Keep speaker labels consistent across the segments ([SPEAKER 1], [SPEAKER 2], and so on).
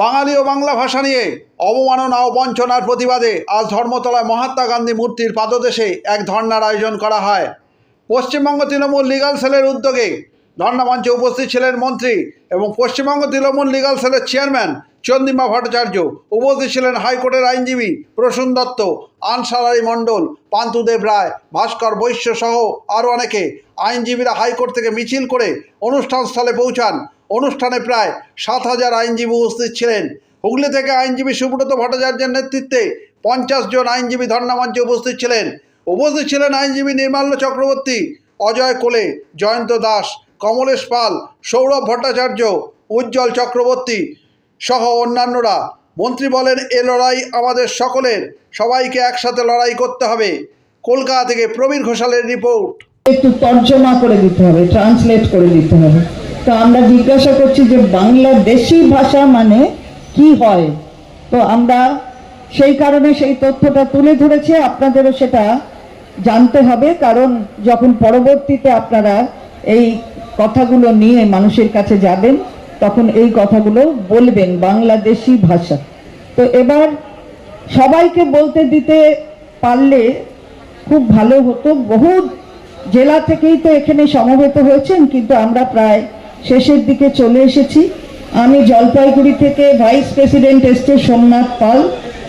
[SPEAKER 1] বাঙালি ও বাংলা ভাষা নিয়ে অবমাননা ও বঞ্চনার প্রতিবাদে আজ ধর্মতলায় মহাত্মা গান্ধী মূর্তির পাদদেশে এক ধর্নার আয়োজন করা হয়। পশ্চিমবঙ্গ তৃণমূল লিগাল সেলের উদ্যোগে ধর্না মঞ্চে উপস্থিত ছিলেন মন্ত্রী এবং পশ্চিমবঙ্গ তৃণমূল লিগাল সেলের চেয়ারম্যান চন্দ্রিমা ভট্টাচার্য। উপস্থিত ছিলেন হাইকোর্টের আইনজীবী প্রসূন দত্ত, আনসার আলী মণ্ডল, পান্তুদেব রায়, ভাস্কর বৈশ্য সহ আরও অনেকে। আইনজীবীরা হাইকোর্ট থেকে মিছিল করে অনুষ্ঠানস্থলে পৌঁছান। অনুষ্ঠানে প্রায় 7,000 আইনজীবী উপস্থিত ছিলেন। হুগলি থেকে আইনজীবী সুব্রত ভট্টাচার্যের নেতৃত্বে 50 জন আইনজীবী ধর্না মঞ্চে উপস্থিত ছিলেন। উপস্থিত ছিলেন আইনজীবী নির্মাল্য চক্রবর্তী, অজয় কোলে, জয়ন্ত দাস, কমলেশ পাল, সৌরভ ভট্টাচার্য, উজ্জ্বল চক্রবর্তী সহ অন্যান্যরা। মন্ত্রী বলেন, এ লড়াই আমাদের সকলের, সবাইকে একসাথে লড়াই করতে হবে। কলকাতা থেকে প্রবীর ঘোষালের রিপোর্ট।
[SPEAKER 2] একটু তর্জমা করে দিতে হবে, ট্রান্সলেট করে দিতে হবে। তো আমরা জিজ্ঞাসা করছি যে বাংলাদেশি ভাষা মানে কি হয়। তো আমরা সেই কারণে সেই তথ্যটা তুলে ধরেছে, আপনাদেরও সেটা জানতে হবে, কারণ যখন পরবর্তীতে আপনারা এই কথাগুলো নিয়ে মানুষের কাছে যাবেন তখন এই কথাগুলো বলবেন বাংলাদেশি ভাষা। তো এবার সবাইকে বলতে দিতে পারলে খুব ভালো হতো। বহু জেলা থেকেই তো এখানে সমবেত হয়েছেন, কিন্তু আমরা প্রায় শেষের দিকে চলে এসেছি। আমি জলপাইগুড়ি থেকে ভাইস প্রেসিডেন্ট এসছে সোমনাথ পাল,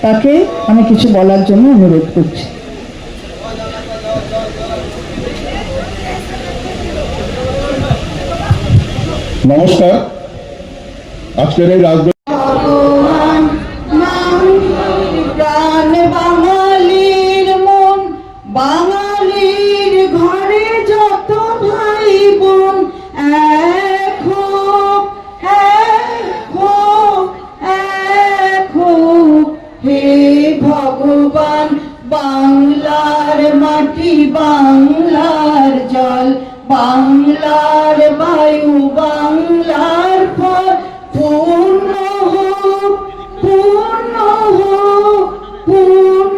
[SPEAKER 2] তাকে আমি কিছু বলার জন্য অনুরোধ করছি।
[SPEAKER 3] নমস্কার। আজকের এই রাজনৈতিক
[SPEAKER 2] বাঙালির মন, বাঙালির ঘরে যত ভাই বোন, এক হোক, এক হোক, এক হোক হে ভগবান। বাংলার মাটি, বাংলার জল, বাংলার বায়ু, বাংলার ফল পূর্ণ হোক, পূর্ণ হোক, পূর্ণ।